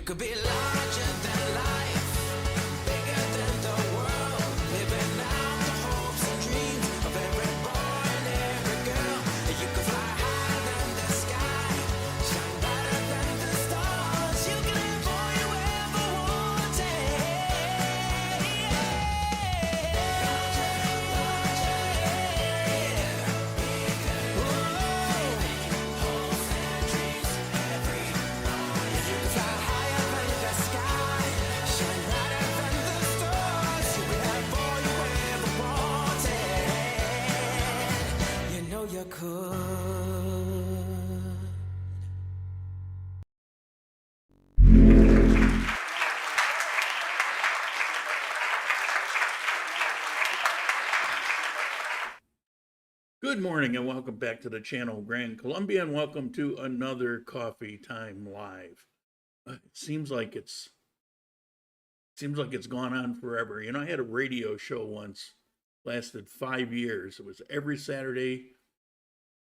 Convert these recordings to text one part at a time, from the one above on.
could be larger than life, bigger than the world, living out the hopes and dreams of every boy and every girl. You could fly higher than the sky, shine brighter than the stars. You can have all you ever wanted. You could. Good morning and welcome back to the channel, Grand Colombia, and welcome to another Coffee Time Live. It seems like it's gone on forever. You know, I had a radio show once, lasted 5 years. It was every Saturday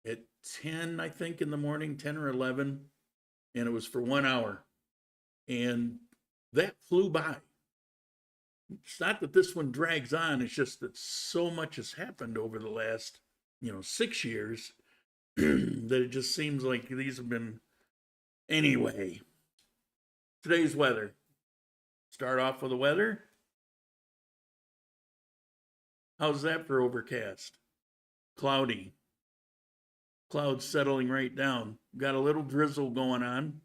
at 10, I think, in the morning, 10 or 11, and it was for 1 hour. And that flew by. It's not that this one drags on, it's just that so much has happened over the last, 6 years that it just seems like these have been. Anyway, today's weather. Start off with the weather. How's that for overcast? Cloudy. Clouds settling right down. Got a little drizzle going on.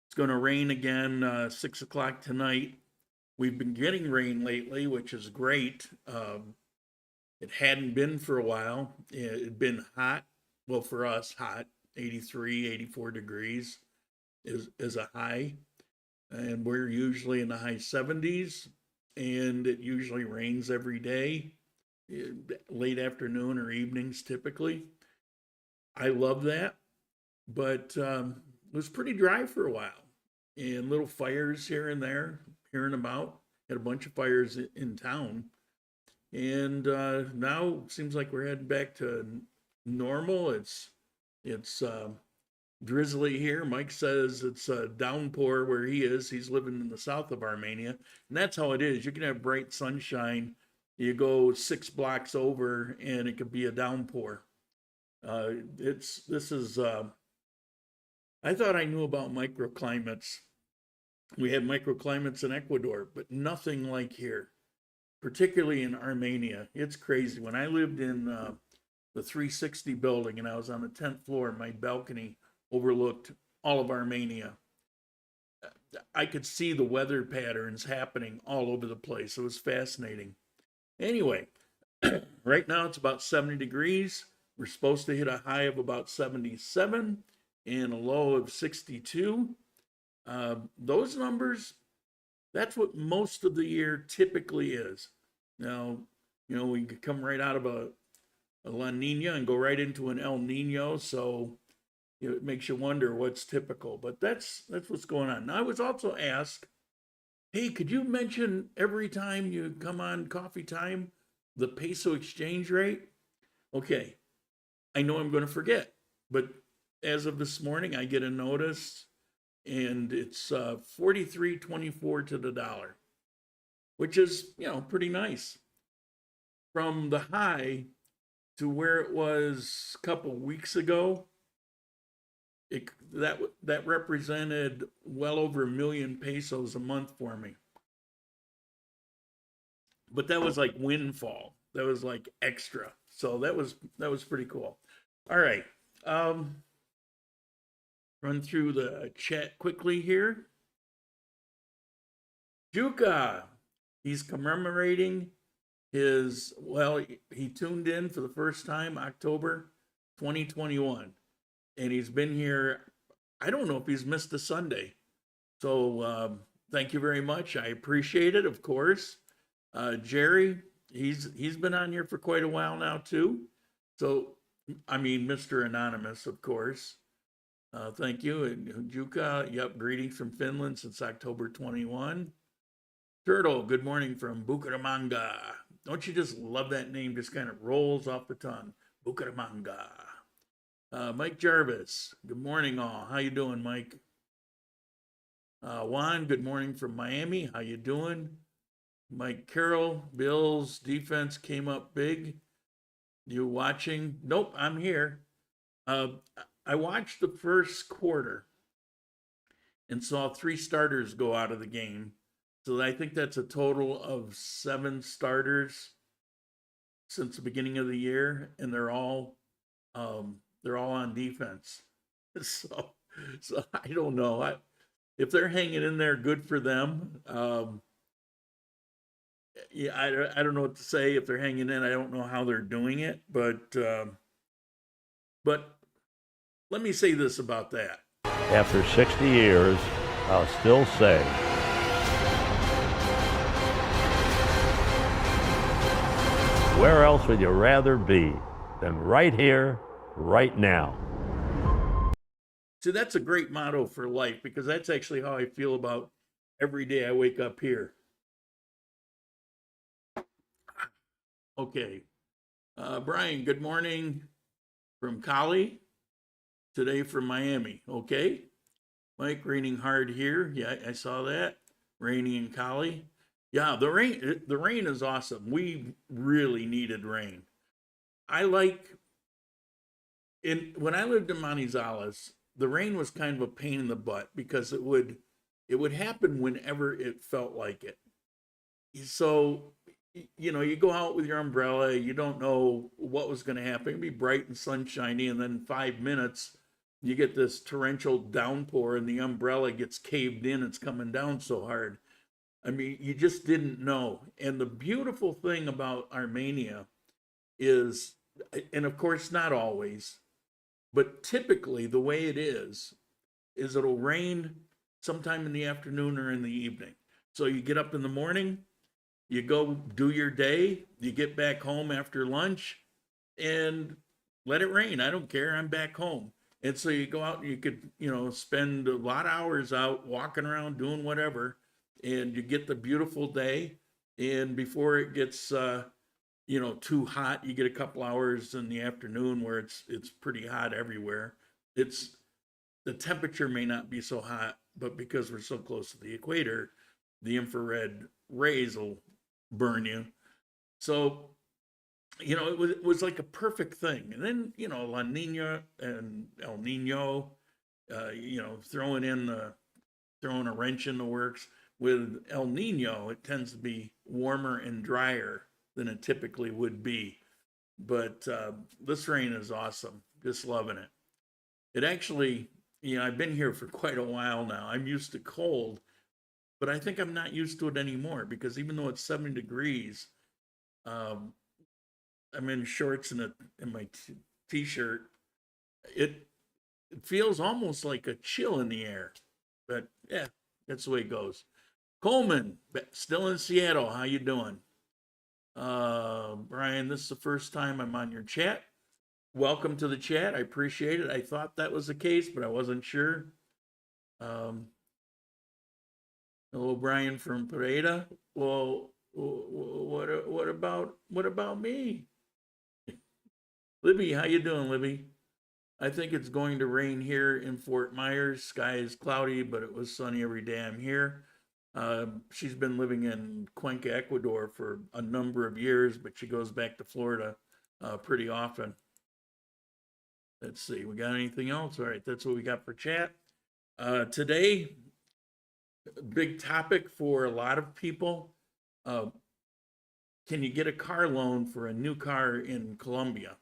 It's going to rain again 6 o'clock tonight. We've been getting rain lately, which is great. It hadn't been for a while. It had been hot. Well, for us, hot. 83, 84 degrees is a high. And we're usually in the high 70s. And it usually rains every day, late afternoon or evenings typically. I love that, but it was pretty dry for a while, and little fires here and there, hearing about. Had a bunch of fires in town, and now it seems like we're heading back to normal. It's drizzly here. Mike says it's a downpour where he is. He's living in the south of Armenia, and that's how it is. You can have bright sunshine. You go 6 blocks over, and it could be a downpour. I thought I knew about microclimates. We had microclimates in Ecuador, but nothing like here, particularly in Armenia. It's crazy. When I lived in the 360 building and I was on the 10th floor, my balcony overlooked all of Armenia. I could see the weather patterns happening all over the place. It was fascinating. Anyway, right now it's about 70 degrees. We're supposed to hit a high of about 77 and a low of 62. Those numbers, that's what most of the year typically is. Now, we could come right out of a La Nina and go right into an El Nino, so it makes you wonder what's typical. But that's what's going on. Now, I was also asked, hey, could you mention every time you come on Coffee Time the peso exchange rate? Okay. I know I'm going to forget, but as of this morning, I get a notice, and it's 43.24 to the dollar, which is, pretty nice. From the high to where it was a couple weeks ago, that represented well over 1 million pesos a month for me. But that was like windfall. That was like extra. So that was pretty cool. All right. Run through the chat quickly here. Juka, he's commemorating he tuned in for the first time October 2021. And he's been here, I don't know if he's missed a Sunday. So thank you very much. I appreciate it, of course. Jerry, he's been on here for quite a while now too. So, I mean, Mr. Anonymous, of course. Thank you. And Juka, yep, greetings from Finland since October 21. Turtle, good morning from Bucaramanga. Don't you just love that name? Just kind of rolls off the tongue. Bucaramanga. Mike Jarvis, good morning all. How you doing, Mike? Juan, good morning from Miami. How you doing? Mike Carroll, Bills defense came up big. You watching? Nope, I'm here. Uh, I watched the first quarter and saw 3 starters go out of the game. So I think that's a total of 7 starters since the beginning of the year, and they're all on defense. So, so I don't know. If they're hanging in there, good for them. Yeah, I don't know what to say. If they're hanging in, I don't know how they're doing it, but let me say this about that. After 60 years, I'll still say, where else would you rather be than right here, right now? So that's a great motto for life, because that's actually how I feel about every day I wake up here. Okay. Brian, good morning from Cali. Today from Miami. Okay. Mike, raining hard here. Yeah, I saw that. Rainy in Cali. Yeah, the rain is awesome. We really needed rain. When I lived in Manizales, the rain was kind of a pain in the butt because it would happen whenever it felt like it. So, you go out with your umbrella, you don't know what was going to happen. It'd be bright and sunshiny, and then 5 minutes, you get this torrential downpour, and the umbrella gets caved in. It's coming down so hard. I mean, you just didn't know. And the beautiful thing about Armenia is, and of course, not always, but typically the way it is it'll rain sometime in the afternoon or in the evening. So you get up in the morning, you go do your day, you get back home after lunch, and let it rain. I don't care. I'm back home. And so you go out and you could, spend a lot of hours out walking around doing whatever, and you get the beautiful day. And before it gets, too hot, you get a couple hours in the afternoon where it's pretty hot everywhere. The temperature may not be so hot, but because we're so close to the equator, the infrared rays will burn you. So, it was like a perfect thing. And then, La Nina and El Nino, throwing a wrench in the works. With El Nino, it tends to be warmer and drier than it typically would be. But this rain is awesome. Just loving it. It actually, I've been here for quite a while now. I'm used to cold, but I think I'm not used to it anymore, because even though it's 70 degrees, I'm in shorts and my t-shirt. It feels almost like a chill in the air, but yeah, that's the way it goes. Coleman, still in Seattle. How you doing? Brian, this is the first time I'm on your chat. Welcome to the chat. I appreciate it. I thought that was the case, but I wasn't sure. Hello, Brian from Pareda. Well, what about me? Libby, how you doing, Libby? I think it's going to rain here in Fort Myers. Sky is cloudy, but it was sunny every day I'm here. She's been living in Cuenca, Ecuador for a number of years, but she goes back to Florida pretty often. Let's see, we got anything else? All right, that's what we got for chat. Today, big topic for a lot of people. Can you get a car loan for a new car in Colombia?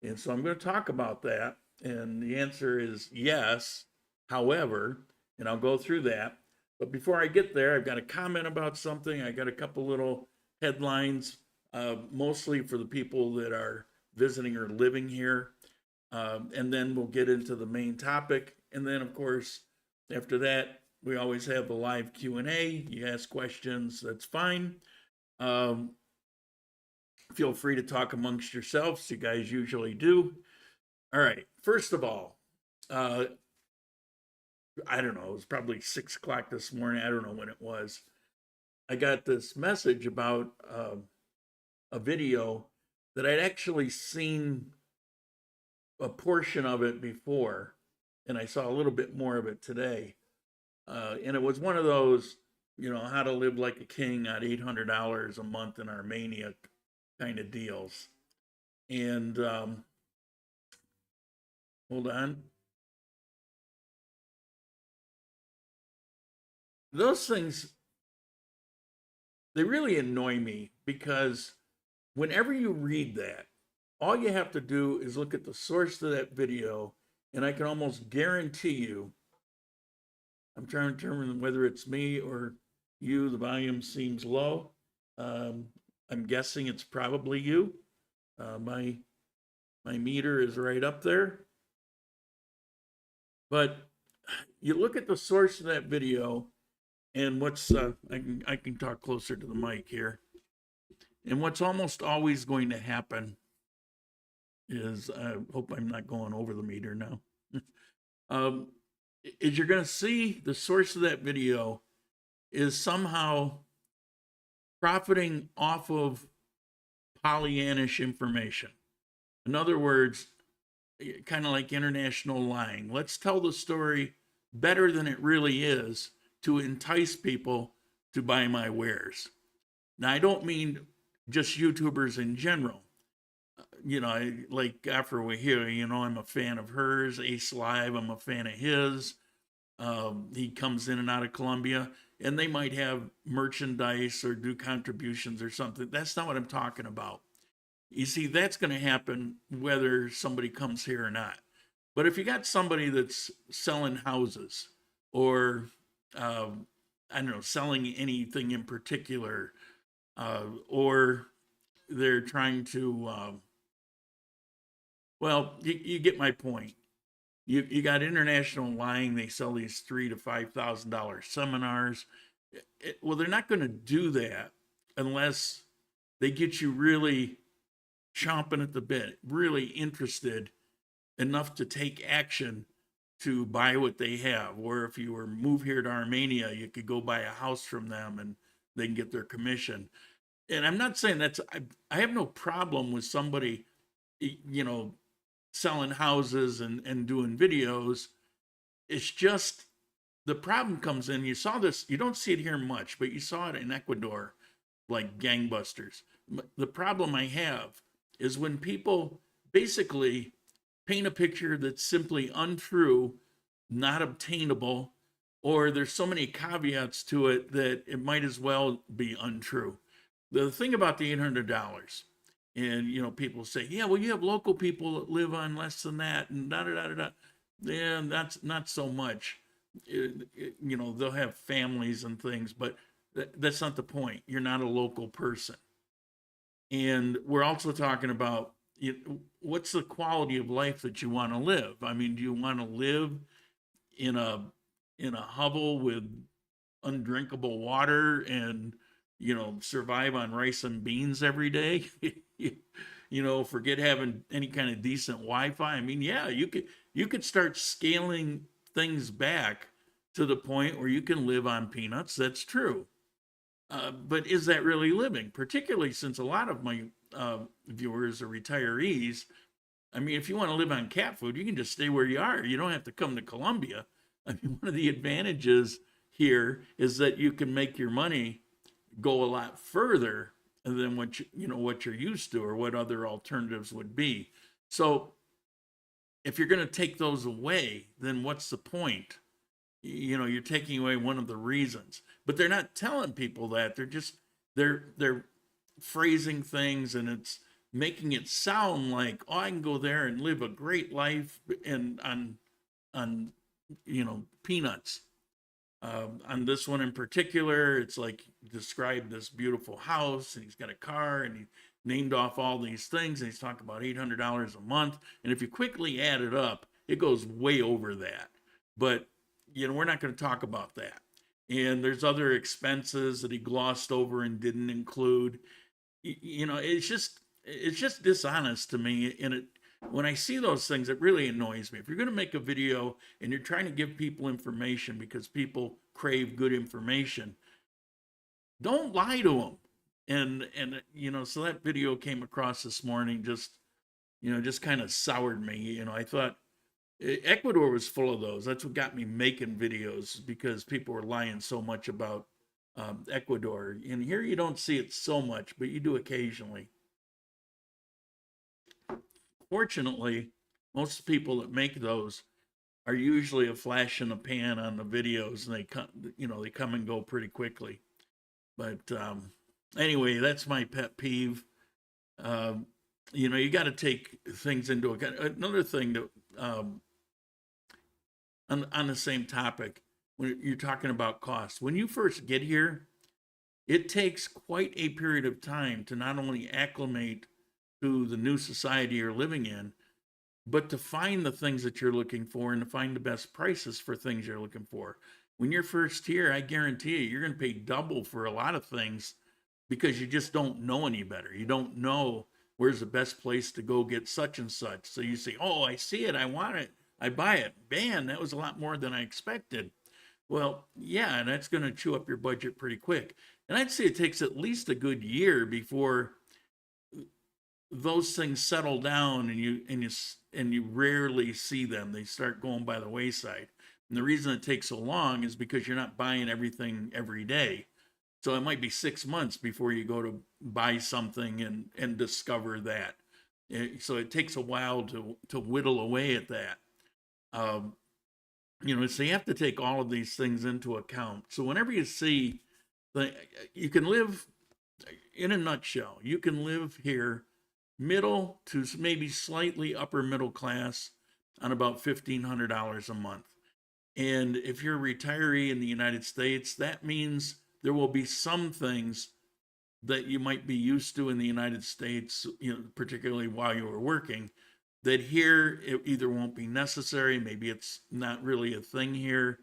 And so I'm going to talk about that. And the answer is yes. However, and I'll go through that. But before I get there, I've got a comment about something. I got a couple little headlines, mostly for the people that are visiting or living here. And then we'll get into the main topic. And then, of course, after that, we always have the live Q&A. You ask questions, that's fine. Feel free to talk amongst yourselves. You guys usually do. All right. First of all, I don't know. It was probably 6 o'clock this morning. I don't know when it was. I got this message about a video that I'd actually seen a portion of it before, and I saw a little bit more of it today. And it was one of those, how to live like a king on $800 a month in Armenia kind of deals. And hold on. Those things, they really annoy me because whenever you read that, all you have to do is look at the source of that video, and I can almost guarantee you, I'm trying to determine whether it's me or you, the volume seems low. I'm guessing it's probably you. My meter is right up there. But you look at the source of that video, and what's I can talk closer to the mic here. And what's almost always going to happen is, I hope I'm not going over the meter now, is you're going to see the source of that video is somehow profiting off of Pollyannish information. In other words, kind of like international lying. Let's tell the story better than it really is to entice people to buy my wares. Now, I don't mean just YouTubers in general. Like after we hear, I'm a fan of hers, Ace Live, I'm a fan of his. He comes in and out of Colombia, and they might have merchandise or do contributions or something. That's not what I'm talking about. You see, that's going to happen whether somebody comes here or not. But if you got somebody that's selling houses or, I don't know, selling anything in particular, or they're trying to, you get my point. You got international lying. They sell these $3,000 to $5,000 seminars. Well, they're not going to do that unless they get you really chomping at the bit, really interested enough to take action to buy what they have. Or if you were move here to Armenia, you could go buy a house from them and they can get their commission. And I'm not saying I have no problem with somebody, selling houses and doing videos. It's just the problem comes in. You saw this, you don't see it here much, but you saw it in Ecuador like gangbusters. The problem I have is when people basically paint a picture that's simply untrue, not obtainable, or there's so many caveats to it that it might as well be untrue. The thing about the $800, and people say, yeah, well, you have local people that live on less than that, and da da da da da. Yeah, that's not so much. They'll have families and things, but that's not the point. You're not a local person. And we're also talking about what's the quality of life that you want to live. I mean, do you want to live in a hovel with undrinkable water and survive on rice and beans every day? Forget having any kind of decent Wi-Fi. I mean, yeah, you could start scaling things back to the point where you can live on peanuts. That's true. But is that really living? Particularly since a lot of my viewers are retirees. I mean, if you want to live on cat food, you can just stay where you are. You don't have to come to Colombia. I mean, one of the advantages here is that you can make your money go a lot further than what what you're used to or what other alternatives would be. So if you're going to take those away, then what's the point? You're taking away one of the reasons. But they're not telling people that. They're phrasing things, and it's making it sound like, oh, I can go there and live a great life and on peanuts. On this one in particular, it's like described this beautiful house, and he's got a car, and he named off all these things, and he's talking about $800 a month. And if you quickly add it up, it goes way over that. But we're not going to talk about that. And there's other expenses that he glossed over and didn't include. It's just dishonest to me. And when I see those things, it really annoys me. If you're going to make a video and you're trying to give people information because people crave good information, don't lie to them. And so that video came across this morning, just kind of soured me. I thought Ecuador was full of those. That's what got me making videos, because people were lying so much about Ecuador. And here you don't see it so much, but you do occasionally. Fortunately, most people that make those are usually a flash in the pan on the videos, and they come, they come and go pretty quickly. But anyway, that's my pet peeve. You got to take things into account. Another thing that on the same topic, when you're talking about cost, when you first get here, it takes quite a period of time to not only acclimate to the new society you're living in, but to find the things that you're looking for and to find the best prices for things you're looking for. When you're first here, I guarantee you're going to pay double for a lot of things, because you just don't know any better. You don't know where's the best place to go get such and such. So you say, oh, I see it, I want it, I buy it. Man, that was a lot more than I expected. Well, yeah, and that's going to chew up your budget pretty quick. And I'd say it takes at least a good year before those things settle down, and you rarely see them. They start going by the wayside. And the reason it takes so long is because you're not buying everything every day. So it might be 6 months before you go to buy something and discover that. So it takes a while to whittle away at that. So you have to take all of these things into account. So whenever you see, you can live, in a nutshell, you can live here middle to maybe slightly upper middle class on about $1,500 a month. And if you're a retiree in the United States, that means there will be some things that you might be used to in the United States, particularly while you were working, that here it either won't be necessary, maybe it's not really a thing here.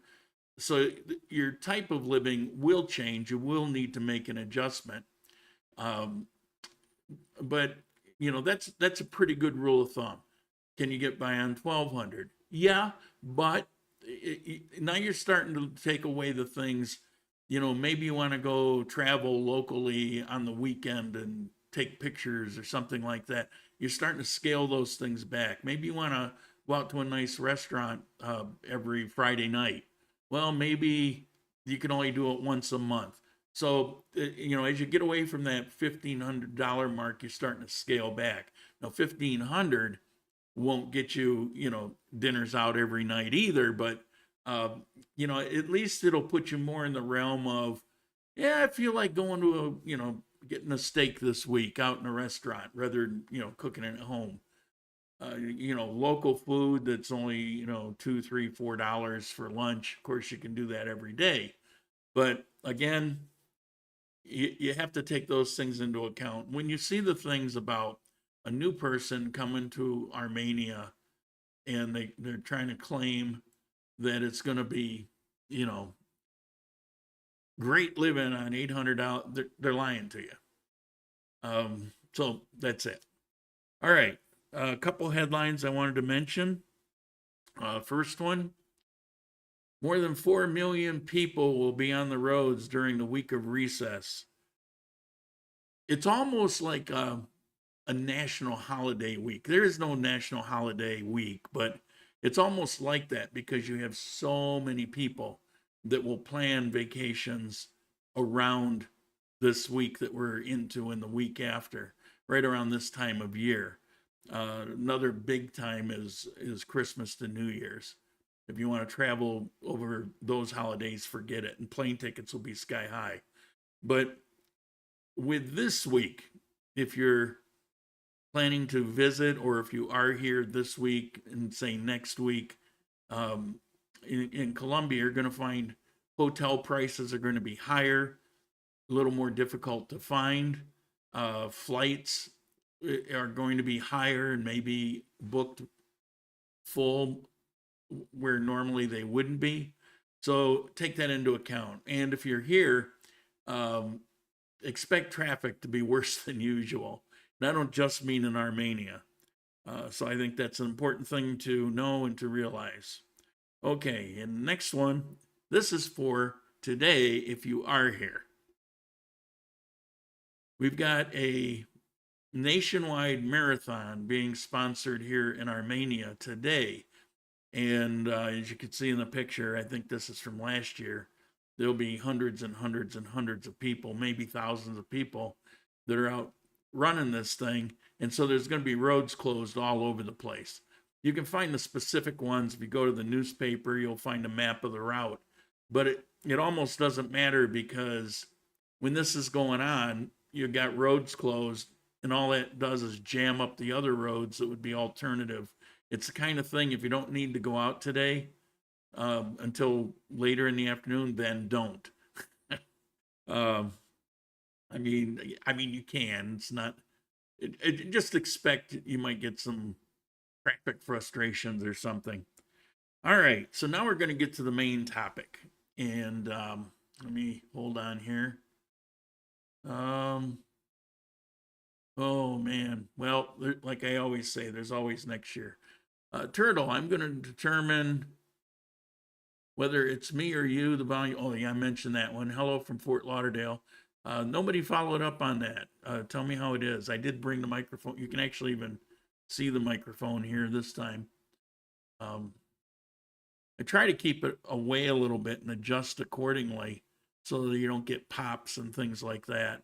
So your type of living will change. You will need to make an adjustment. But that's a pretty good rule of thumb. Can you get by on 1,200? Yeah, but now you're starting to take away the things. Maybe you want to go travel locally on the weekend and take pictures or something like that. You're starting to scale those things back. Maybe you want to go out to a nice restaurant every Friday night. Well, maybe you can only do it once a month. So, as you get away from that $1,500 mark, you're starting to scale back. Now, $1,500 won't get you, dinners out every night either, but at least it'll put you more in the realm of, yeah, I feel like going to getting a steak this week out in a restaurant rather than, cooking it at home. Local food that's only, $2, $3, $4 for lunch. Of course, you can do that every day. But again, you have to take those things into account. When you see the things about a new person coming to Armenia and they're trying to claim that it's going to be, great living on $800, they're lying to you. So that's it. All right. A couple headlines I wanted to mention. First one, more than 4 million people will be on the roads during the week of recess. It's almost like a national holiday week. There is no national holiday week, but it's almost like that because you have so many people that will plan vacations around this week that we're into and the week after, right around this time of year. Another big time is Christmas to New Year's. If you want to travel over those holidays, forget it. And plane tickets will be sky high. But with this week, if you're planning to visit, or if you are here this week and say next week, in Colombia, you're going to find hotel prices are going to be higher, a little more difficult to find. Flights are going to be higher and maybe booked full where normally they wouldn't be. So take that into account. And if you're here, expect traffic to be worse than usual. And I don't just mean in Armenia. So I think that's an important thing to know and to realize. Okay, and the next one, this is for today if you are here. We've got a nationwide marathon being sponsored here in Armenia today. And as you can see in the picture, I think this is from last year, there'll be hundreds and hundreds and hundreds of people, maybe thousands of people that are out running this thing. And so there's going to be roads closed all over the place. You can find the specific ones. If you go to the newspaper, you'll find a map of the route. But it almost doesn't matter, because when this is going on, you've got roads closed, and all that does is jam up the other roads that would be alternative. It's the kind of thing, if you don't need to go out today until later in the afternoon, then don't. I mean, you can. It's not. Just expect you might get some traffic frustrations or something. All right, so now we're going to get to the main topic, and let me hold on here. Oh man, well, like I always say, there's always next year. Turtle, I'm going to determine whether it's me or you, the volume. Oh yeah, I mentioned that one. Hello from Fort Lauderdale. Nobody followed up on that. Tell me how it is. I did bring the microphone. You can actually even see the microphone here this time. I try to keep it away a little bit and adjust accordingly so that you don't get pops and things like that.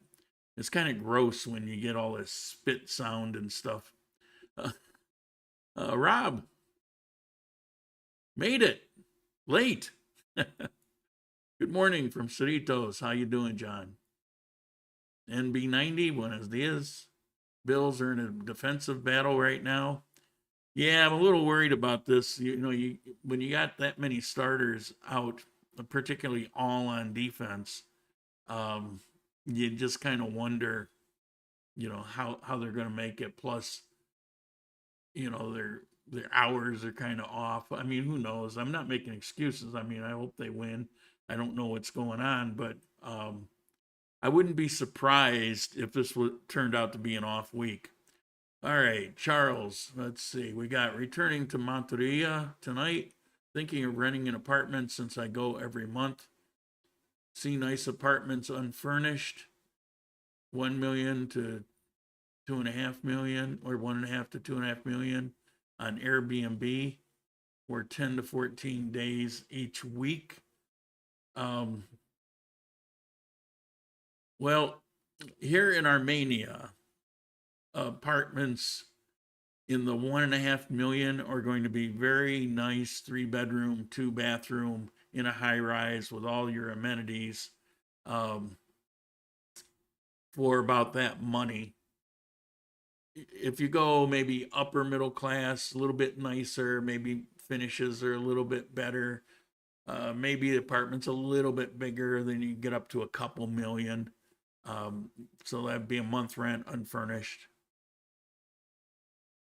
It's kind of gross when you get all this spit sound and stuff. Rob, made it late. Good morning from Cerritos. How you doing, John? NB90, buenos dias. Bills are in a defensive battle right now. Yeah, I'm a little worried about this. You know, when you got that many starters out, particularly all on defense, you just kind of wonder, you know, how they're going to make it. Plus, you know, their hours are kind of off. I mean, who knows? I'm not making excuses. I mean, I hope they win. I don't know what's going on, but I wouldn't be surprised if this turned out to be an off week. All right, Charles, let's see. We got returning to Monteria tonight. Thinking of renting an apartment since I go every month. See nice apartments unfurnished. 1 million to 2.5 million, or 1.5 to 2.5 million on Airbnb, or 10 to 14 days each week. Well, here in Armenia, apartments in the 1.5 million are going to be very nice, 3-bedroom, 2-bathroom in a high rise with all your amenities for about that money. If you go maybe upper middle class, a little bit nicer, maybe finishes are a little bit better, maybe the apartment's a little bit bigger, then you get up to a couple million. So that'd be a month rent unfurnished.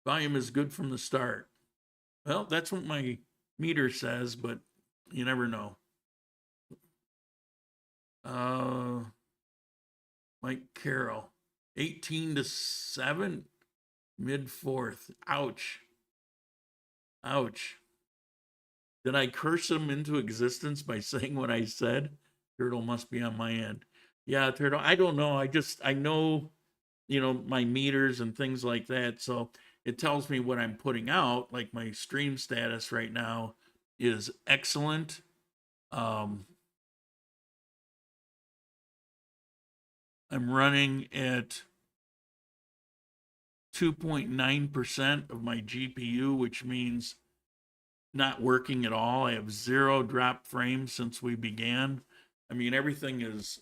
Volume is good from the start. Well, that's what my meter says, but you never know. Mike Carroll, 18 to 7, mid-4th. Ouch. Ouch. Did I curse him into existence by saying what I said? Turtle must be on my end. Yeah, Turtle, I don't know. I know, you know, my meters and things like that. So it tells me what I'm putting out. Like my stream status right now is excellent. I'm running at 2.9% of my GPU, which means not working at all. I have 0 drop frames since we began. I mean, everything is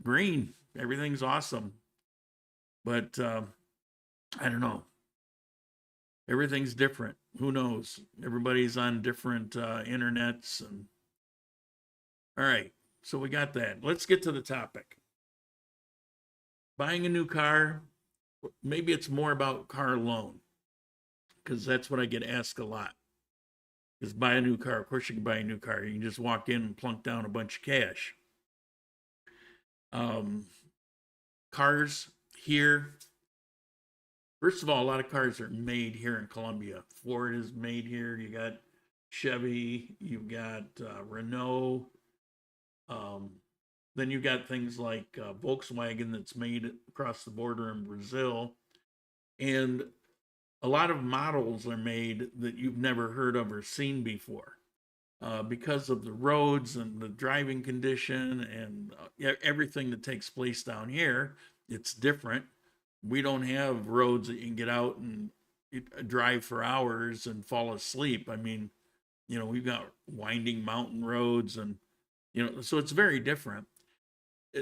green. Everything's awesome. But I don't know. Everything's different. Who knows? Everybody's on different internets. And all right. So we got that. Let's get to the topic. Buying a new car. Maybe it's more about car loan, because that's what I get asked a lot. Is buy a new car. Of course you can buy a new car. You can just walk in and plunk down a bunch of cash. Cars here. First of all, a lot of cars are made here in Colombia. Ford is made here. You got Chevy. You've got Renault. Then you got things like Volkswagen that's made across the border in Brazil. And a lot of models are made that you've never heard of or seen before. Because of the roads and the driving condition and everything that takes place down here, it's different. We don't have roads that you can get out and drive for hours and fall asleep. I mean, you know, we've got winding mountain roads and, you know, so it's very different.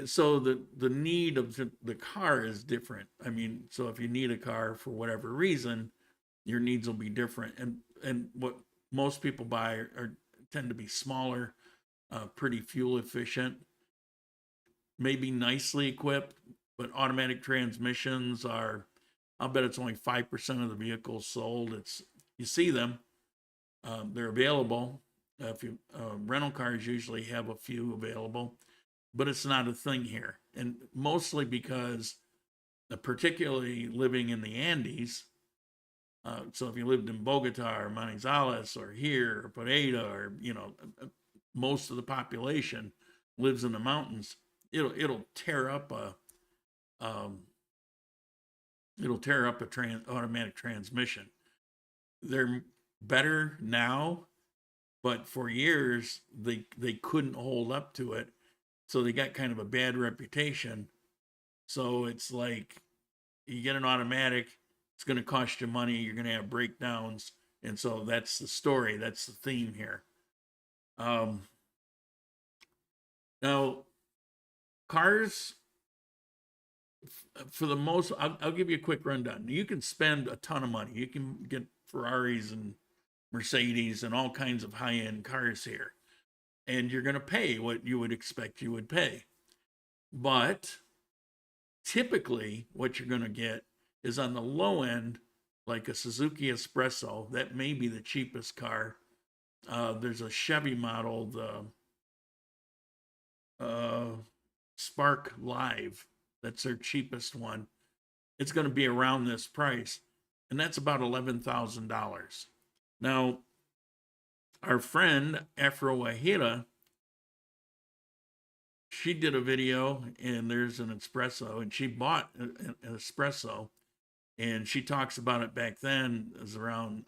So the need of the car is different. I mean, so if you need a car for whatever reason, your needs will be different. And what most people buy are tend to be smaller, pretty fuel efficient, maybe nicely equipped, but automatic transmissions are, I'll bet it's only 5% of the vehicles sold. You see them, they're available. If you rental cars usually have a few available, but it's not a thing here. And mostly because, particularly living in the Andes, so if you lived in Bogota or Manizales or here or Pereira or, you know, most of the population lives in the mountains, it'll tear up a automatic transmission. They're better now, but for years they couldn't hold up to it, so they got kind of a bad reputation. So it's like you get an automatic, it's going to cost you money, you're going to have breakdowns, and so that's the story, that's the theme here. Now, cars, for the most, I'll give you a quick rundown. You can spend a ton of money. You can get Ferraris and Mercedes and all kinds of high-end cars here, and you're going to pay what you would expect you would pay. But typically, what you're going to get is on the low end, like a Suzuki Espresso. That may be the cheapest car. There's a Chevy model, the Spark Live. That's their cheapest one. It's going to be around this price, and that's about $11,000. Now, our friend Afro Wahira, she did a video, and there's an espresso, and she bought an espresso, and she talks about it back then as around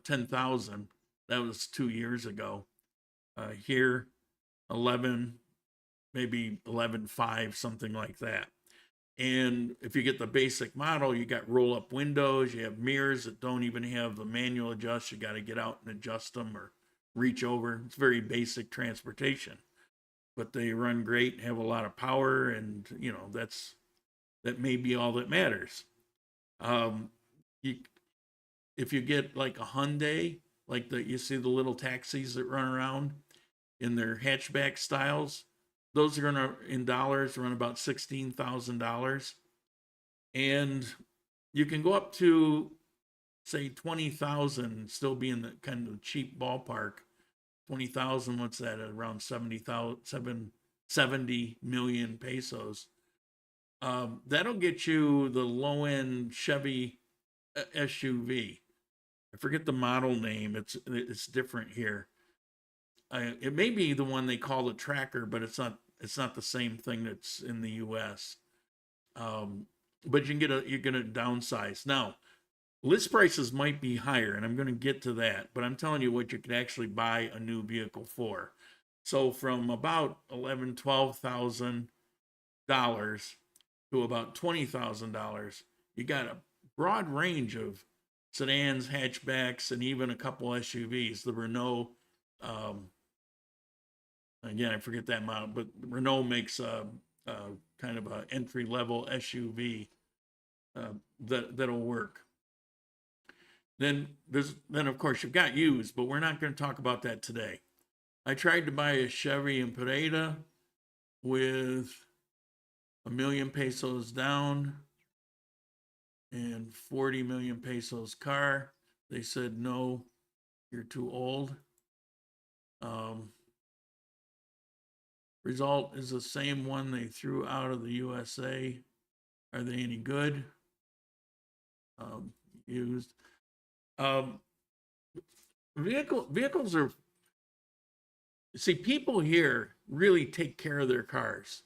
10,000. That was 2 years ago. Here, 11, maybe 11.5, something like that. And if you get the basic model, you got roll-up windows, you have mirrors that don't even have the manual adjust. You got to get out and adjust them or reach over. It's very basic transportation, but they run great, have a lot of power, and you know that may be all that matters. If you get like a Hyundai, like you see the little taxis that run around in their hatchback styles, those are gonna, in dollars, run about $16,000, and you can go up to say 20,000, still be in the kind of cheap ballpark. 20,000, what's that? Around 70 million pesos. That'll get you the low end Chevy SUV. I forget the model name. It's different here. It may be the one they call the Tracker, but it's not the same thing that's in the US. But you're gonna downsize. Now, list prices might be higher, and I'm going to get to that, but I'm telling you what you could actually buy a new vehicle for. So from about $12,000 to about $20,000, you got a broad range of sedans, hatchbacks, and even a couple SUVs. The Renault, again, I forget that model, but Renault makes a kind of an entry-level SUV that'll work. Then of course you've got used, but we're not going to talk about that today. I tried to buy a Chevy in Pereira with 1 million pesos down and 40 million pesos car. They said, no, you're too old. Result is the same one they threw out of the USA. Are they any good? Used. Vehicles are, see, people here really take care of their cars.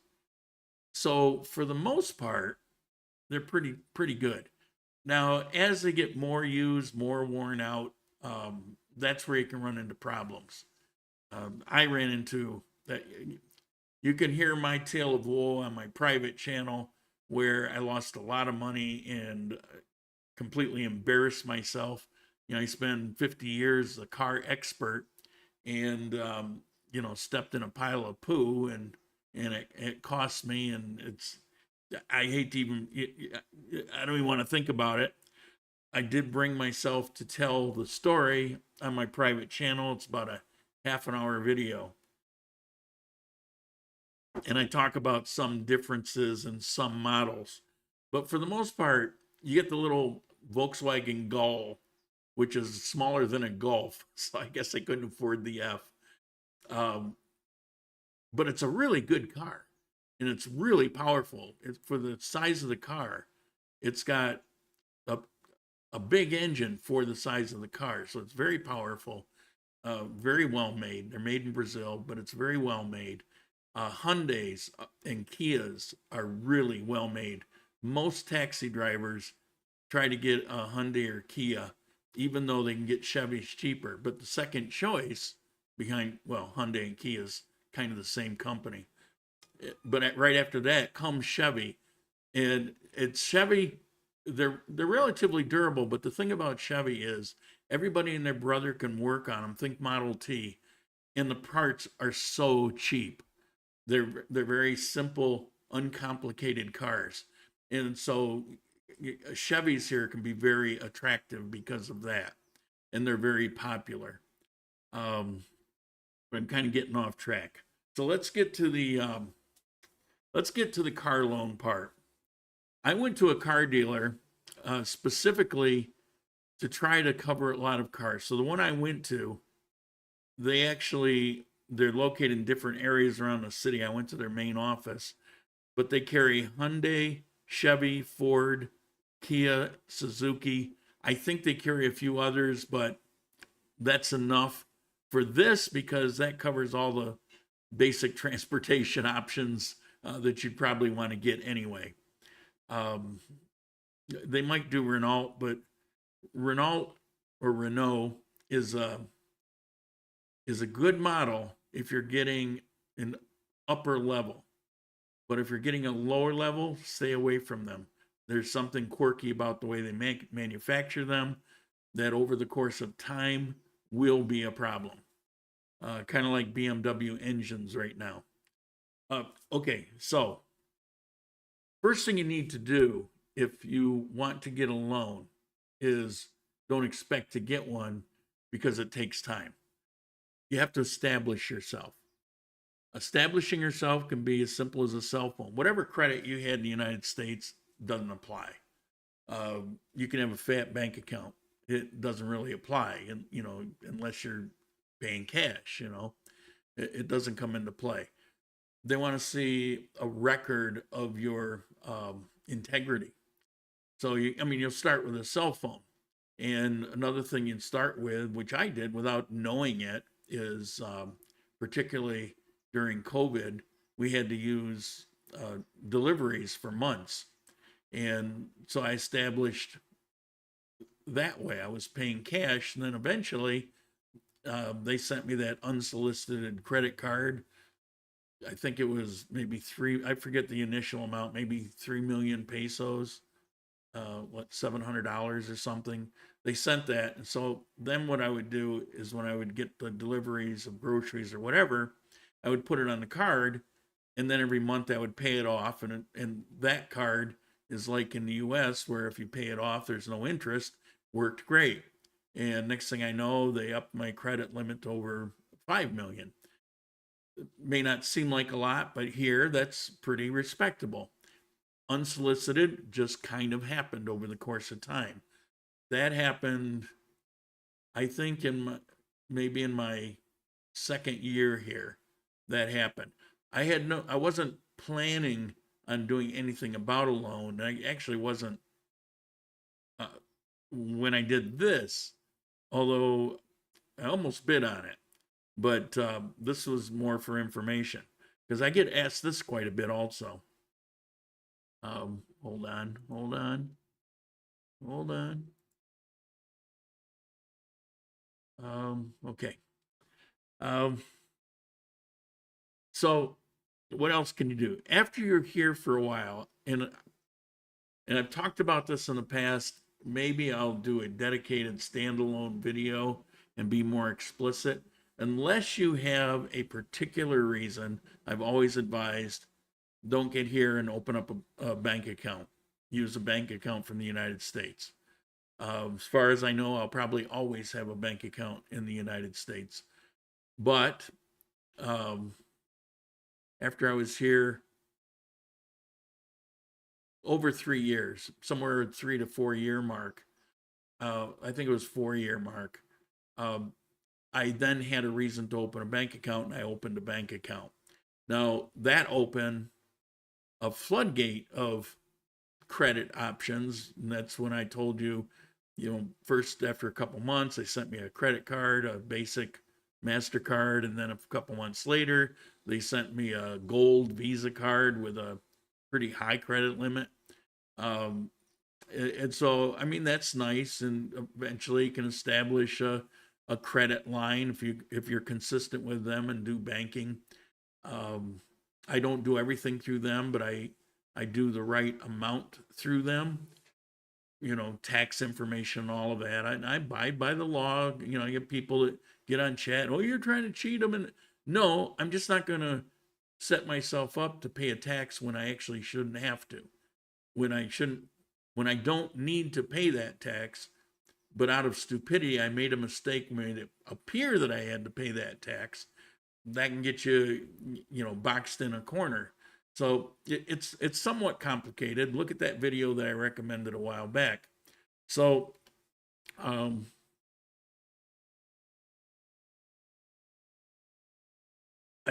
So for the most part, they're pretty good. Now, as they get more used, more worn out, that's where you can run into problems. I ran into that. You can hear my tale of woe on my private channel where I lost a lot of money and completely embarrassed myself. You know, I spent 50 years as a car expert and, you know, stepped in a pile of poo and it cost me. And I hate to even, I don't even want to think about it. I did bring myself to tell the story on my private channel. It's about a half an hour video. And I talk about some differences in some models. But for the most part, you get the little Volkswagen Gull, which is smaller than a Golf. So I guess I couldn't afford the F. But it's a really good car. And it's really powerful. For the size of the car, it's got a big engine for the size of the car. So it's very powerful, very well made. They're made in Brazil, but it's very well made. Hyundais and Kias are really well made. Most taxi drivers try to get a Hyundai or Kia, even though they can get Chevys cheaper. But the second choice behind, well, Hyundai and Kia is kind of the same company. But right after that comes Chevy. And it's Chevy, they're relatively durable, but the thing about Chevy is everybody and their brother can work on them. Think Model T. And the parts are so cheap. They're very simple, uncomplicated cars. And so Chevys here can be very attractive because of that. And they're very popular. I'm kind of getting off track. So let's get to the car loan part. I went to a car dealer specifically to try to cover a lot of cars. So the one I went to, they're located in different areas around the city. I went to their main office, but they carry Hyundai, Chevy, Ford, Kia, Suzuki. I think they carry a few others, but that's enough for this because that covers all the basic transportation options that you'd probably want to get anyway. They might do Renault, but Renault is a good model if you're getting an upper level. But if you're getting a lower level, stay away from them. There's something quirky about the way they manufacture them that over the course of time will be a problem. Kind of like BMW engines right now. Okay, so first thing you need to do if you want to get a loan is don't expect to get one because it takes time. You have to establish yourself. Establishing yourself can be as simple as a cell phone. Whatever credit you had in the United States doesn't apply. You can have a fat bank account. It doesn't really apply, and unless you're paying cash, it doesn't come into play. They want to see a record of your integrity. So you'll start with a cell phone. And another thing you'd start with, which I did without knowing it, is particularly during COVID, we had to use deliveries for months. And so I established that way. I was paying cash. And then eventually they sent me that unsolicited credit card. I think it was maybe I forget the initial amount, maybe 3 million pesos, $700 or something. They sent that. And so then what I would do is when I would get the deliveries of groceries or whatever, I would put it on the card. And then every month I would pay it off. And that card is like in the US where if you pay it off, there's no interest. Worked great. And next thing I know, they upped my credit limit to over 5 million. It may not seem like a lot, but here that's pretty respectable. Unsolicited just kind of happened over the course of time. That happened, I think, maybe in my second year here. That happened. I wasn't planning on doing anything about a loan. I actually wasn't when I did this, although I almost bid on it. But this was more for information because I get asked this quite a bit also. Hold on. Hold on. Okay. So what else can you do after you're here for a while? And I've talked about this in the past. Maybe I'll do a dedicated standalone video and be more explicit. Unless you have a particular reason, I've always advised don't get here and open up a bank account. Use a bank account from the United States. As far as I know, I'll probably always have a bank account in the United States. But after I was here over 3 years, somewhere 3 to 4 year mark, I think it was 4 year mark, I then had a reason to open a bank account, and I opened a bank account. Now, that opened a floodgate of credit options, and that's when I told you, first after a couple months, they sent me a credit card, a basic MasterCard, and then a couple months later, they sent me a gold Visa card with a pretty high credit limit. And so, I mean, that's nice, and eventually you can establish a credit line if you're consistent with them and do banking. I don't do everything through them, but I do the right amount through them. Tax information, all of that. I abide by the law. I get people that get on chat. Oh, you're trying to cheat them, and no, I'm just not going to set myself up to pay a tax when I actually shouldn't have to. When I don't need to pay that tax, but out of stupidity, I made a mistake, made it appear that I had to pay that tax. That can get you, boxed in a corner. So it's somewhat complicated. Look at that video that I recommended a while back. So, I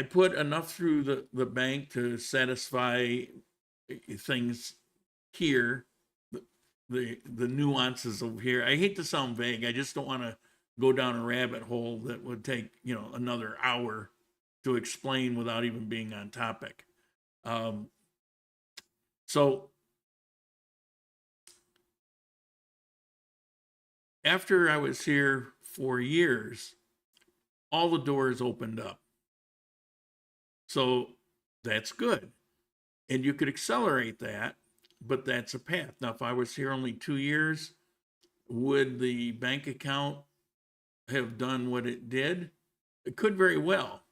put enough through the bank to satisfy things here, the nuances over here. I hate to sound vague. I just don't want to go down a rabbit hole that would take, another hour to explain without even being on topic. So after I was here 4 years, all the doors opened up. So that's good. And you could accelerate that, but that's a path. Now, if I was here only 2 years, would the bank account have done what it did? It could very well.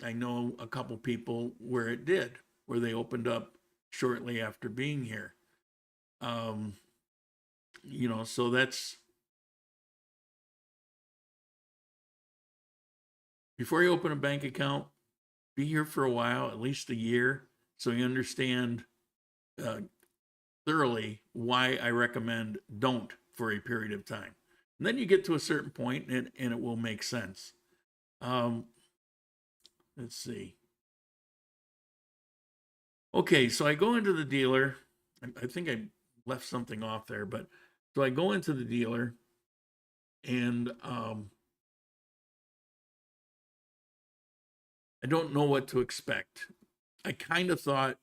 I know a couple people where it did, where they opened up shortly after being here. So that's, before you open a bank account, be here for a while, at least a year, so you understand thoroughly why I recommend don't for a period of time. And then you get to a certain point and it will make sense. Let's see. Okay, so I go into the dealer. I think I left something off there, but so I go into the dealer and I don't know what to expect. I kind of thought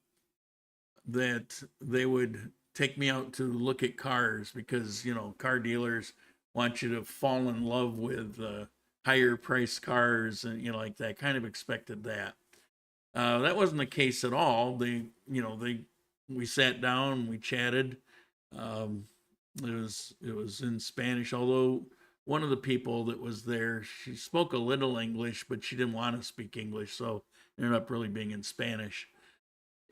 that they would take me out to look at cars because, car dealers want you to fall in love with higher priced cars and, like that. I kind of expected that. That wasn't the case at all. We sat down, we chatted. It was in Spanish, although one of the people that was there, she spoke a little English, but she didn't want to speak English, so it ended up really being in Spanish.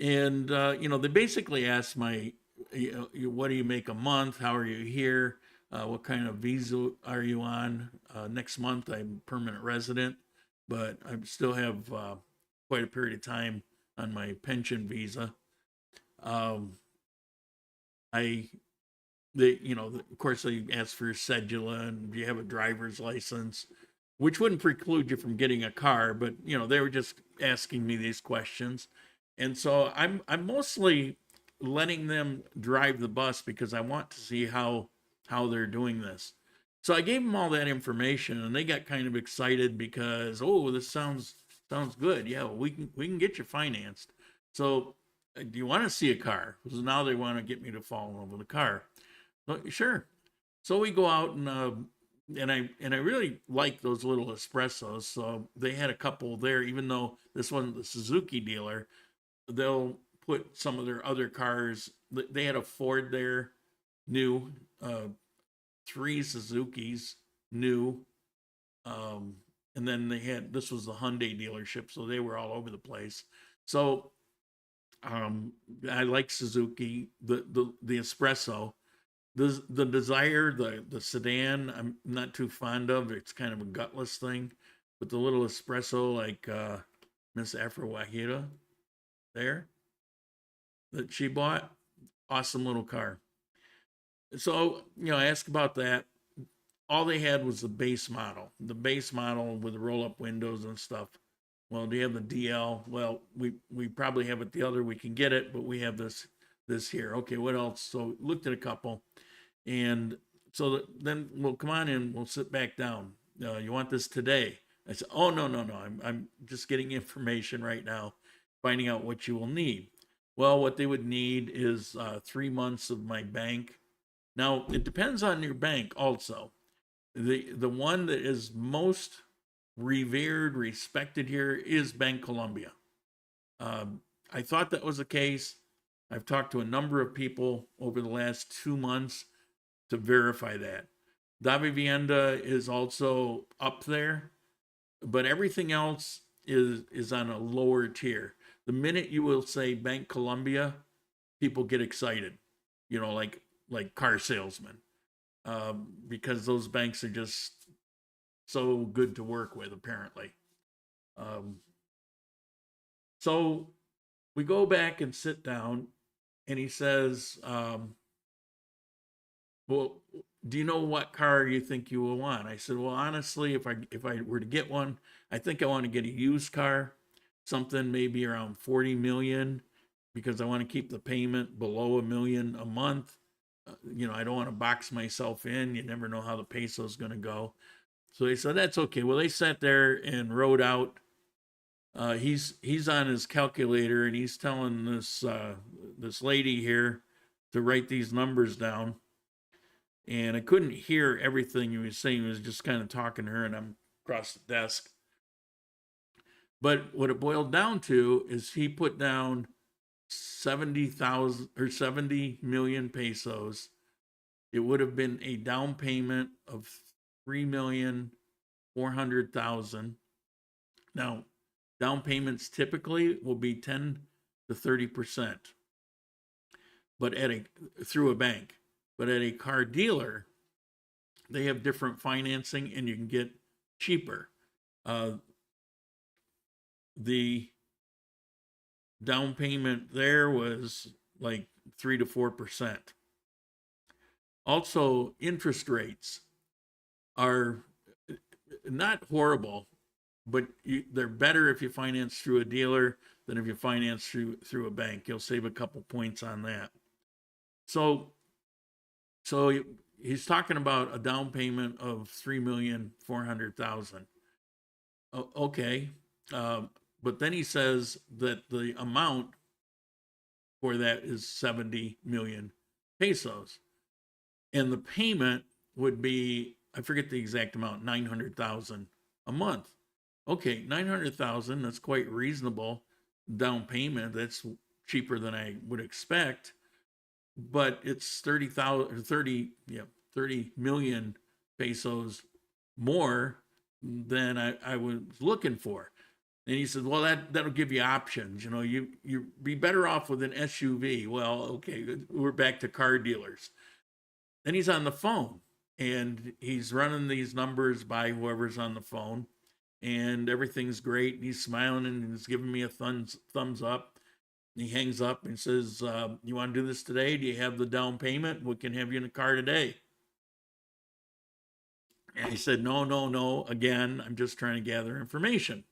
And they basically asked what do you make a month? How are you here? What kind of visa are you on? Next month, I'm permanent resident, but I still have quite a period of time on my pension visa. Of course, they ask for your cedula and do you have a driver's license, which wouldn't preclude you from getting a car, but they were just asking me these questions. And so I'm mostly letting them drive the bus because I want to see how they're doing this. So I gave them all that information and they got kind of excited because, oh, this sounds good. Yeah, we can get you financed. So do you want to see a car? Because now they want to get me to fall in love with a car. Oh, sure. So we go out and I really like those little espressos. So they had a couple there, even though this wasn't the Suzuki dealer. They'll put some of their other cars. They had a Ford there, new, three Suzukis, new, and then they had, this was the Hyundai dealership, so they were all over the place. So I like Suzuki, the espresso. The Desire, the sedan, I'm not too fond of. It's kind of a gutless thing, but the little espresso, like Miss Afro Wahida there that she bought, awesome little car. So I asked about that. All they had was the base model with the roll up windows and stuff. Well, do you have the DL? Well, we probably have it the other. We can get it, but we have this here. Okay, what else? So looked at a couple, and so then we'll come on in. We'll sit back down. You want this today? I said, oh no. I'm just getting information right now, finding out what you will need. Well, what they would need is 3 months of my bank. Now it depends on your bank also. The one that is most revered, respected here is Bancolombia. I thought that was the case. I've talked to a number of people over the last 2 months to verify that. Davivienda is also up there, but everything else is on a lower tier. The minute you will say Bancolombia, people get excited, like car salesmen. Because those banks are just so good to work with, apparently. So we go back and sit down, and he says, well, do you know what car you think you will want? I said, well, honestly, if I were to get one, I think I want to get a used car, something maybe around 40 million, because I want to keep the payment below $1 million a month. I don't want to box myself in. You never know how the peso is going to go. So they said, that's okay. Well, they sat there and wrote out. He's on his calculator, and he's telling this lady here to write these numbers down. And I couldn't hear everything he was saying. He was just kind of talking to her, and I'm across the desk. But what it boiled down to is he put down 70,000 or 70 million pesos. It would have been a down payment of 3,400,000. Now, down payments typically will be 10 to 30%, but through a bank. But at a car dealer, they have different financing, and you can get cheaper. The down payment there was like 3 to 4%. Also, interest rates are not horrible, but they're better if you finance through a dealer than if you finance through a bank. You'll save a couple points on that. So he's talking about a down payment of 3,400,000. Okay. But then he says that the amount for that is 70 million pesos. And the payment would be, I forget the exact amount, 900,000 a month. Okay, 900,000, that's quite reasonable down payment. That's cheaper than I would expect. But it's 30 million pesos more than I was looking for. And he said, well, that'll give you options. You be better off with an SUV. Well, okay, we're back to car dealers. Then he's on the phone, and he's running these numbers by whoever's on the phone, and everything's great. And he's smiling, and he's giving me a thumbs up. He hangs up and says, you want to do this today? Do you have the down payment? We can have you in the car today. And he said, no. Again, I'm just trying to gather information.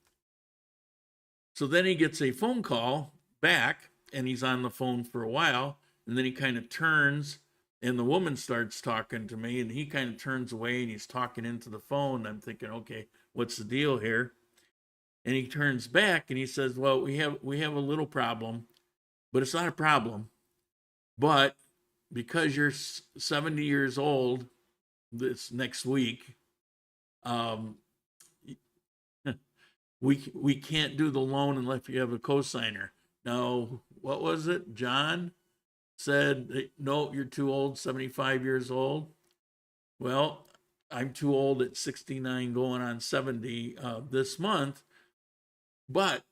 So then he gets a phone call back, and he's on the phone for a while. And then he kind of turns, and the woman starts talking to me, and he kind of turns away, and he's talking into the phone. I'm thinking, okay, what's the deal here? And he turns back, and he says, well, we have a little problem, but it's not a problem. But because you're 70 years old this next week, we can't do the loan unless you have a cosigner. Now, what was it? John said, no, you're too old, 75 years old. Well, I'm too old at 69 going on 70 this month, but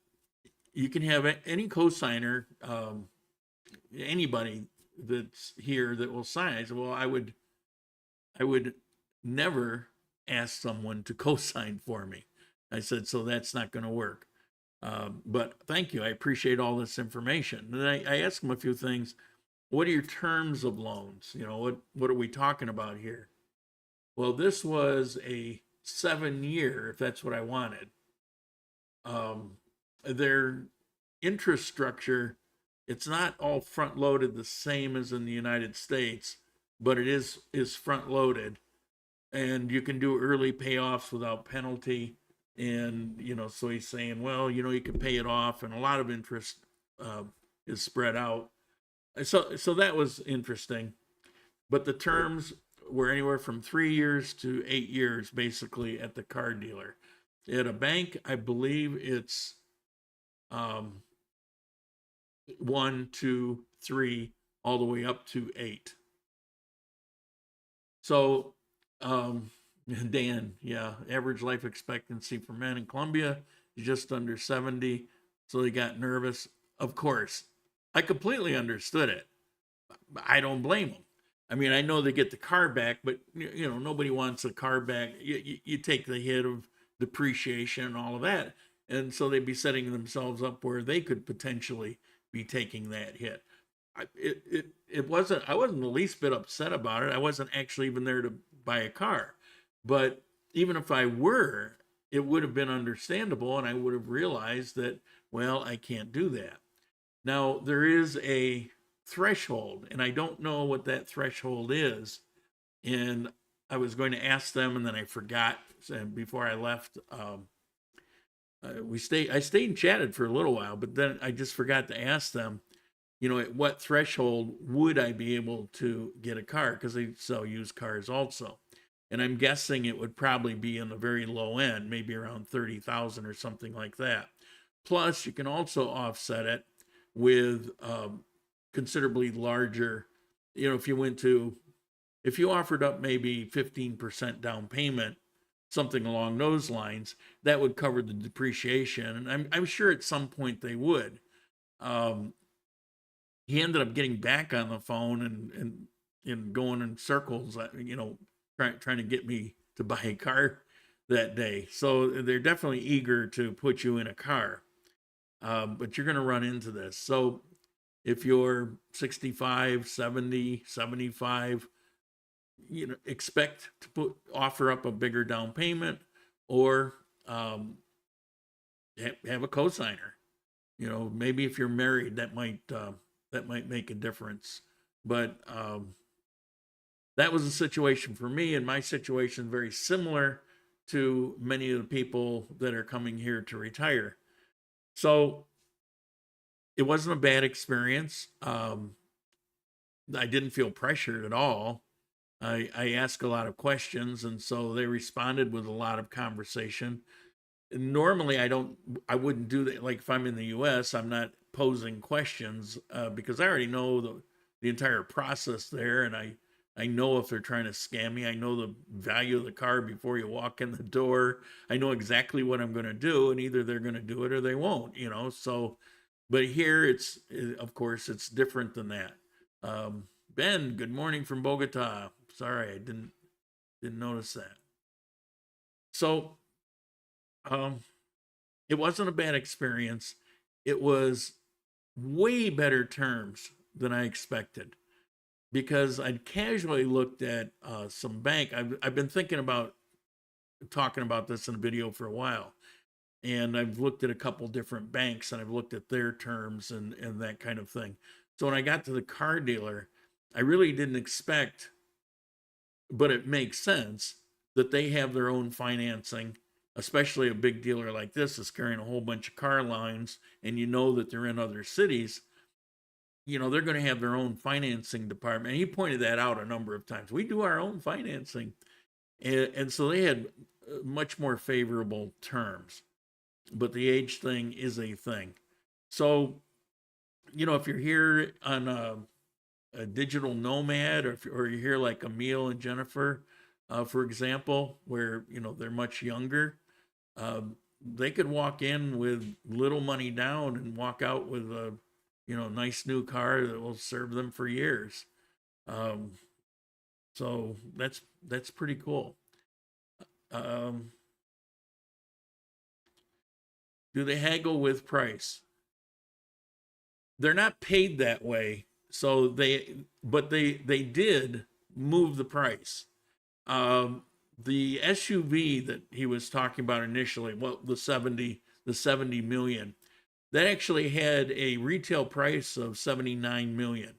you can have any cosigner, anybody that's here that will sign. I said, well, I would never ask someone to co-sign for me. I said, so that's not going to work. But thank you. I appreciate all this information. And I asked him a few things. What are your terms of loans? You know, what are we talking about here? Well, this was a 7-year, if that's what I wanted. Their interest structure, it's not all front loaded the same as in the United States, but it is front loaded, and you can do early payoffs without penalty. And, you know, so he's saying, well, you know, you can pay it off, and a lot of interest is spread out. So that was interesting. But the terms were anywhere from 3 years to 8 years, basically, at the car dealer. At a bank, I believe it's 1, 2, 3, all the way up to 8. So, Dan, yeah, average life expectancy for men in Colombia is just under 70. So they got nervous. Of course, I completely understood it. I don't blame them. I mean, I know they get the car back, but you know, nobody wants a car back. You take the hit of depreciation and all of that. And so they'd be setting themselves up where they could potentially be taking that hit. I wasn't the least bit upset about it. I wasn't actually even there to buy a car. But even if I were, it would have been understandable, and I would have realized that, well, I can't do that. Now, there is a threshold, and I don't know what that threshold is. And I was going to ask them, and then I forgot. And before I left, I stayed and chatted for a little while, but then I just forgot to ask them, you know, at what threshold would I be able to get a car? Because they sell used cars also. And I'm guessing it would probably be in the very low end, maybe around 30,000 or something like that. Plus, you can also offset it with considerably larger, you know, if you offered up maybe 15% down payment, something along those lines, that would cover the depreciation. And I'm sure at some point they would. He ended up getting back on the phone and going in circles, you know, trying to get me to buy a car that day. So they're definitely eager to put you in a car. But you're going to run into this. So if you're 65, 70, 75, you know, expect to offer up a bigger down payment, or have a cosigner. You know, maybe if you're married, that might make a difference. But that was a situation for me, and my situation is very similar to many of the people that are coming here to retire. So it wasn't a bad experience. I didn't feel pressured at all. I asked a lot of questions, and so they responded with a lot of conversation. And normally I wouldn't do that. Like if I'm in the US, I'm not posing questions because I already know the entire process there, and I know if they're trying to scam me. I know the value of the car before you walk in the door. I know exactly what I'm going to do, and either they're going to do it or they won't, you know. So, but here of course, it's different than that. Ben, good morning from Bogota. Sorry, I didn't notice that. So, it wasn't a bad experience. It was way better terms than I expected, because I'd casually looked at some bank. I've been thinking about talking about this in a video for a while, and I've looked at a couple different banks, and I've looked at their terms and that kind of thing. So when I got to the car dealer, I really didn't expect, but it makes sense that they have their own financing, especially a big dealer like this is carrying a whole bunch of car lines, and you know that they're in other cities. they're going to have their own financing department. And he pointed that out a number of times. We do our own financing. And so they had much more favorable terms. But the age thing is a thing. So, if you're here on a digital nomad, or you're here like Emil and Jennifer, for example, where, they're much younger, they could walk in with little money down and walk out with a, nice new car that will serve them for years. So that's pretty cool. Do they haggle with price? They're not paid that way. So they did move the price. The SUV that he was talking about initially, the 70 million, that actually had a retail price of 79 million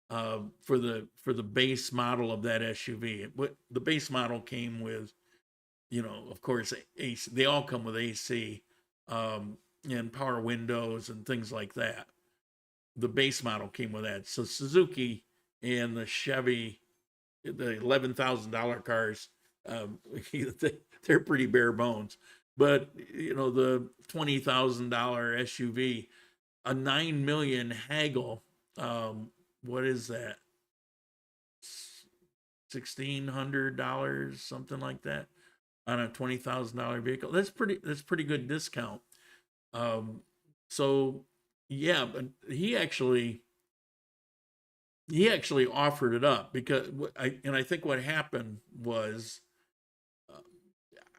for the base model of that SUV. The base model came with, of course, AC. They all come with AC and power windows and things like that. The base model came with that. So Suzuki and the Chevy, the $11,000 cars, they're pretty bare bones. But the $20,000 SUV, a 9 million haggle, what is that? $1,600, something like that, on a $20,000 vehicle. That's pretty good discount. So yeah, but he actually offered it up because I think what happened was,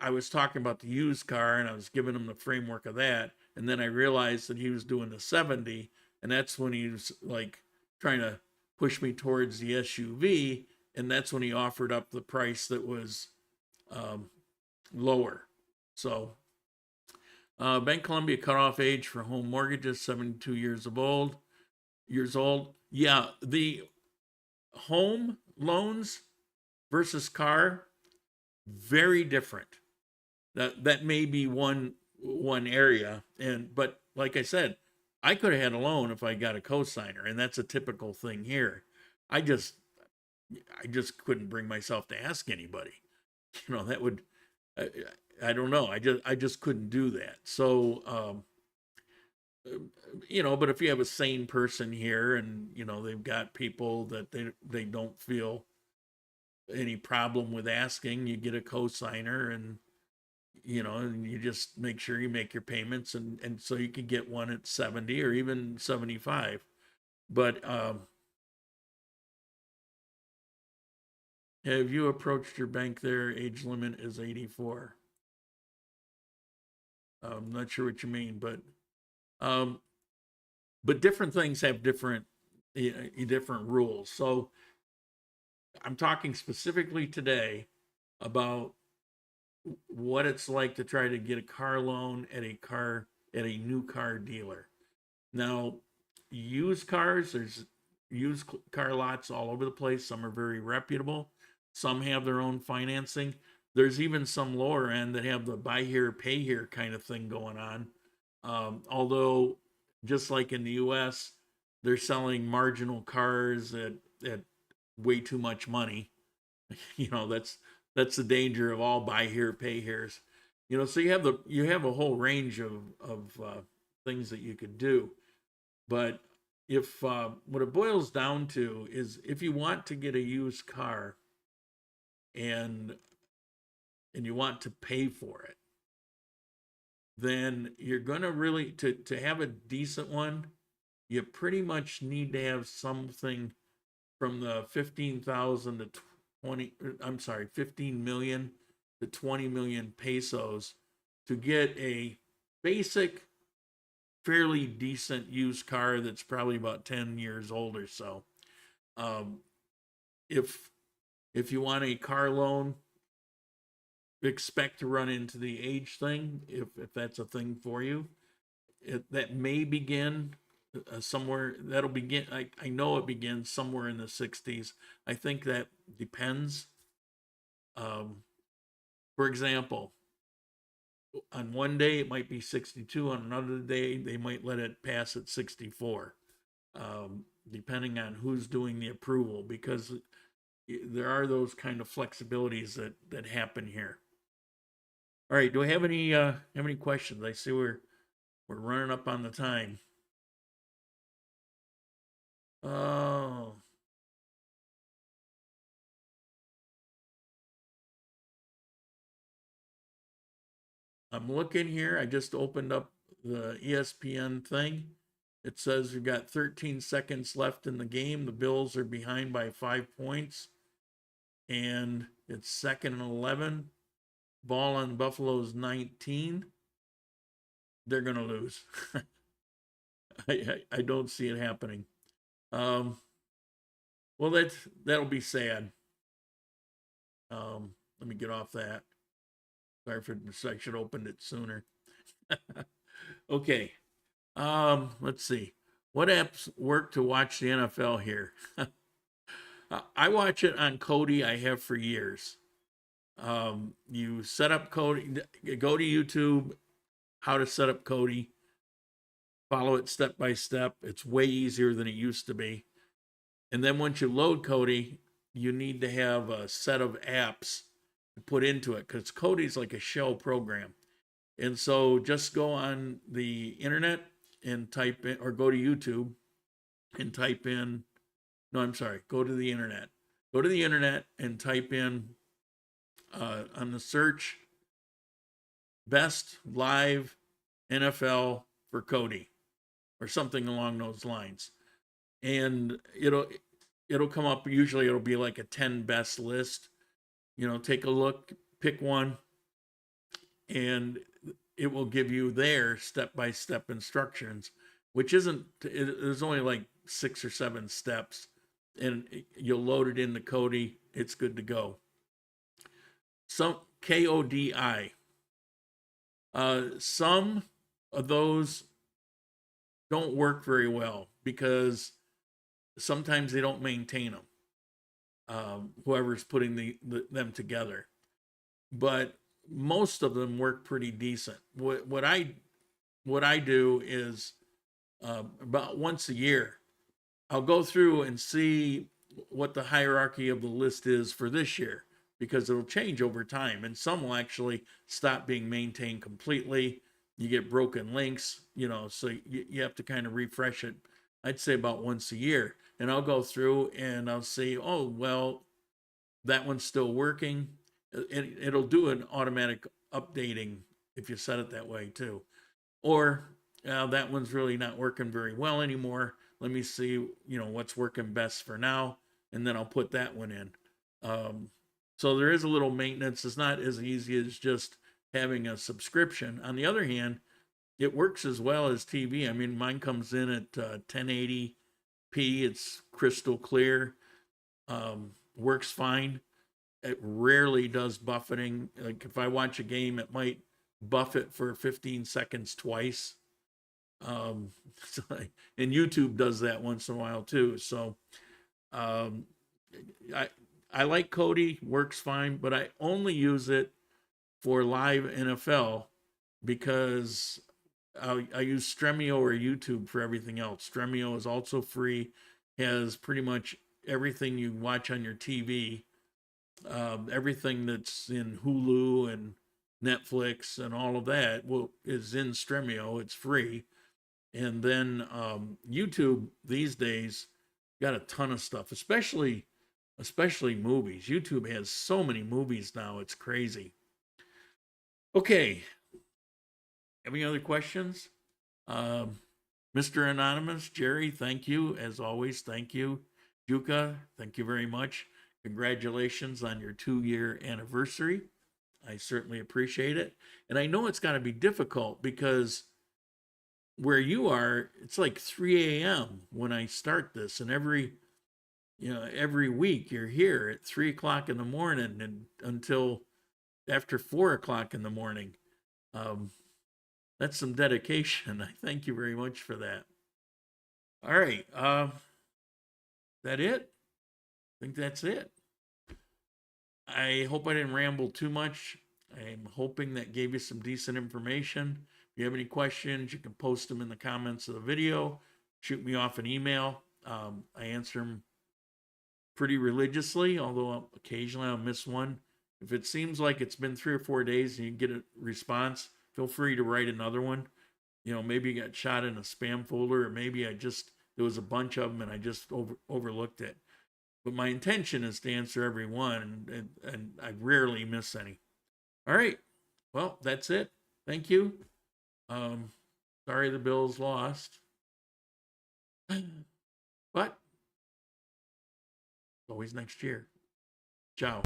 I was talking about the used car and I was giving him the framework of that, and then I realized that he was doing the 70, and that's when he was like trying to push me towards the SUV, and that's when he offered up the price that was lower. So Bank Colombia cutoff age for home mortgages 72 years old. Yeah, the home loans versus car, very different. That may be one area, but like I said, I could have had a loan if I got a cosigner, and that's a typical thing here. I just couldn't bring myself to ask anybody. That would, I don't know. I just couldn't do that. So, but if you have a sane person here and, they've got people that they don't feel any problem with asking, you get a cosigner, and, and you just make sure you make your payments, and so you could get one at 70 or even 75. But, have you approached your bank? Their age limit is 84. I'm not sure what you mean, but different things have different rules. So I'm talking specifically today about what it's like to try to get a car loan at a new car dealer. Now, used cars, there's used car lots all over the place. Some are very reputable. Some have their own financing. There's even some lower end that have the buy here, pay here kind of thing going on. Although, just like in the US, they're selling marginal cars at way too much money. That's the danger of all buy here, pay here's. So you have a whole range of things that you could do. But if what it boils down to is, if you want to get a used car and you want to pay for it, then you're going to really, to have a decent one, you pretty much need to have something from the 15,000 to 15 million to 20 million pesos to get a basic, fairly decent used car that's probably about 10 years old or so. If you want a car loan, expect to run into the age thing, if that's a thing for you. That may begin somewhere. That'll begin, I know it begins somewhere in the 60s. I think that depends. For example, on one day it might be 62, on another day they might let it pass at 64. depending on who's doing the approval, because there are those kind of flexibilities that happen here. All right, do I have any questions? I see we're running up on the time. Oh. I'm looking here. I just opened up the ESPN thing. It says we've got 13 seconds left in the game. The Bills are behind by 5 points. And it's 2nd and 11. Ball on Buffalo's 19. They're going to lose. I don't see it happening. Well, that'll be sad. Let me get off that. Sorry for this. I should have opened it sooner. Okay. Let's see. What apps work to watch the NFL here? I watch it on Kodi. I have for years. You set up Kodi, go to YouTube, how to set up Kodi, follow it step by step. It's way easier than it used to be. And then once you load Kodi, you need to have a set of apps to put into it, because Kodi's like a shell program. And so just go on the internet and type in, or go to YouTube and type in, no, I'm sorry, go to the internet. Go to the internet and type in on the search, best live NFL for Kodi, or something along those lines. And it'll come up. Usually it'll be like a 10 best list. Take a look, pick one, and it will give you their step-by-step instructions, which there's only like 6 or 7 steps, and you'll load it into Kodi. It's good to go. Some KODI. Some of those don't work very well because sometimes they don't maintain them. Whoever's putting them together, but most of them work pretty decent. What I do is about once a year, I'll go through and see what the hierarchy of the list is for this year, because it'll change over time, and some will actually stop being maintained completely. You get broken links, so you have to kind of refresh it. I'd say about once a year, and I'll go through and I'll see, oh, well, that one's still working. It'll do an automatic updating if you set it that way too. Or that one's really not working very well anymore. Let me see, what's working best for now, and then I'll put that one in. So there is a little maintenance. It's not as easy as just having a subscription. On the other hand, it works as well as TV. I mean, mine comes in at 1080p. It's crystal clear. Works fine. It rarely does buffeting. Like if I watch a game, it might buff it for 15 seconds twice. And YouTube does that once in a while too. So I like Kodi, works fine, but I only use it for live NFL because I use Stremio or YouTube for everything else. Stremio is also free, has pretty much everything you watch on your TV, everything that's in Hulu and Netflix and all of that is in Stremio. It's free. And then YouTube these days got a ton of stuff, especially movies. YouTube has so many movies now, it's crazy. Okay. Any other questions? Mr. Anonymous, Jerry, thank you. As always, thank you. Juka, thank you very much. Congratulations on your 2-year anniversary. I certainly appreciate it. And I know it's got to be difficult because where you are, it's like 3 a.m. when I start this, and every week you're here at 3 o'clock in the morning and until after 4 o'clock in the morning. That's some dedication. I thank you very much for that. All right. That it? I think that's it. I hope I didn't ramble too much. I'm hoping that gave you some decent information. If you have any questions, you can post them in the comments of the video. shoot me off an email. I answer them pretty religiously, although occasionally I'll miss one. If it seems like it's been 3 or 4 days and you get a response, feel free to write another one. You know, maybe you got shot in a spam folder, or maybe there was a bunch of them and I just overlooked it. But my intention is to answer every one, and I rarely miss any. All right. Well, that's it. Thank you. Sorry the Bills lost. But always next year. Ciao.